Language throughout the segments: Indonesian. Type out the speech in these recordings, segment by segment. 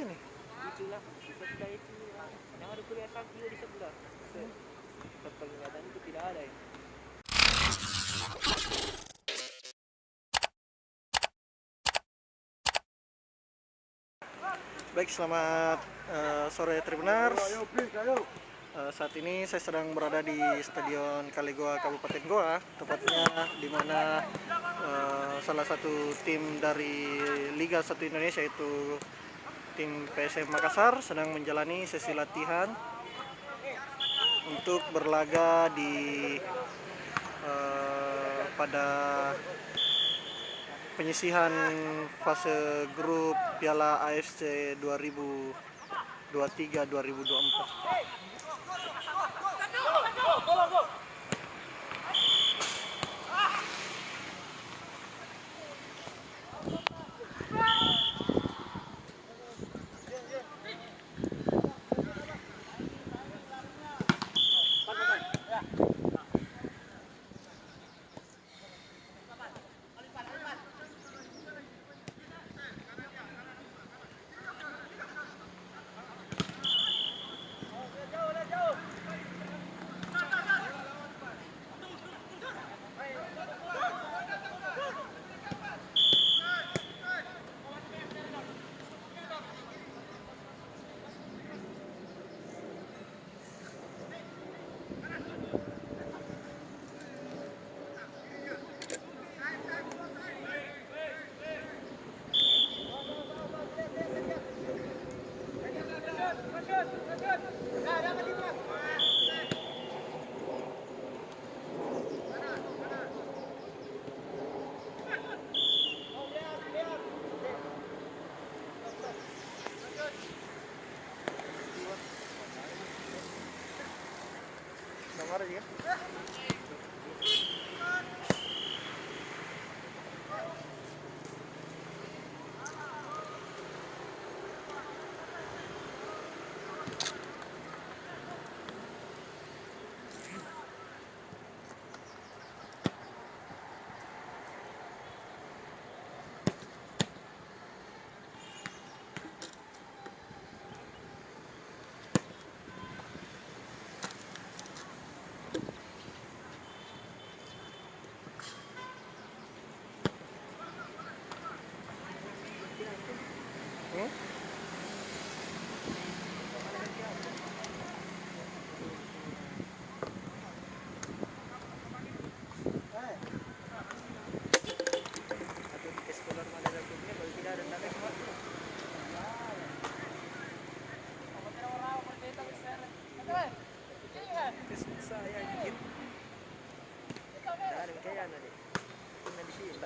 ini. Itulah di sebelah itu yang ada kuliah sakit juga di sebelah. Tempat kelihatan itu tidak ada ya. Baik, selamat sore Tribuners. Saat ini saya sedang berada di Stadion Kaligoa Kabupaten Goa, tepatnya di mana salah satu tim dari Liga 1 Indonesia, yaitu tim PSM Makassar, sedang menjalani sesi latihan untuk berlaga di pada penyisihan fase grup Piala AFC 2023-2024. Nomor dia.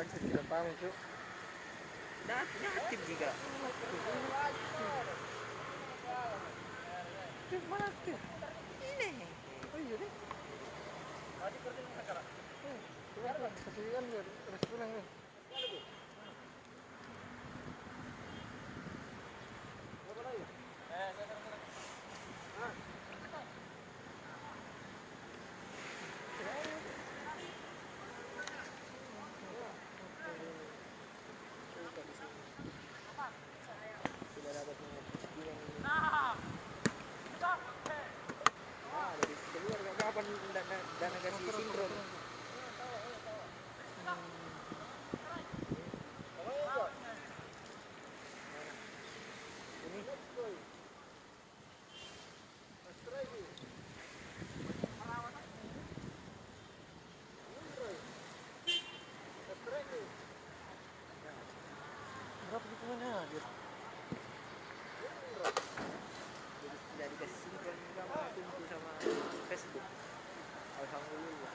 Tidak paham itu. Nah, aktif juga. Mana aktif? Ini. Oh iya deh. Kasih kan resiko yang dana kasih sindrom. berapa hitungannya dia? Jadi dikasih sindrom juga kumpul sama Facebook. Alhamdulillah.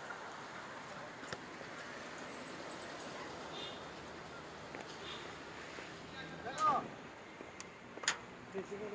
Di sini.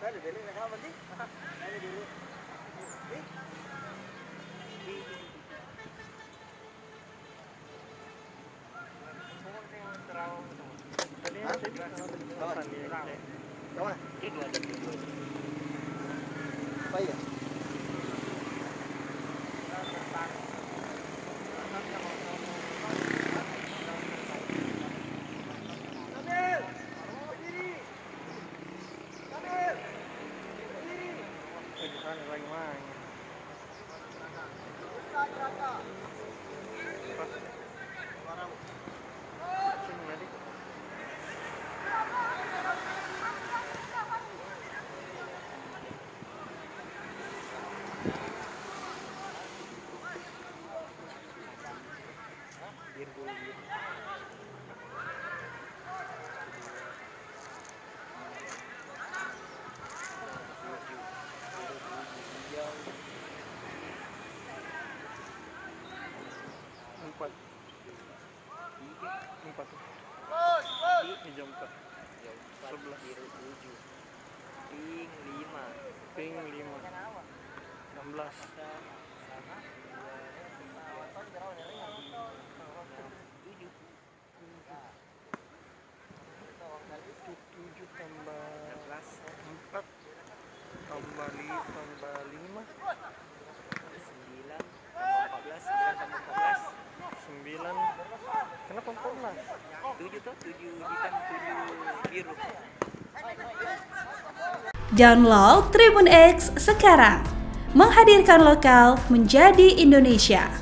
Ada dulu nak apa sih? Ada dulu. Kawan, Itu ada dua. apa ya? Lagi main. Sini jadi. Empat. Hijau 4. Sebelah biru 7. Pink 5. Pink 5. 16. Sama. 7 tambah 16. 4 tambah 5 9 tambah 14. 9 tambah 14. 9. Kenapa 14? 7 tuh 7 hitam 7 biru. Download Tribun X sekarang, menghadirkan lokal menjadi Indonesia.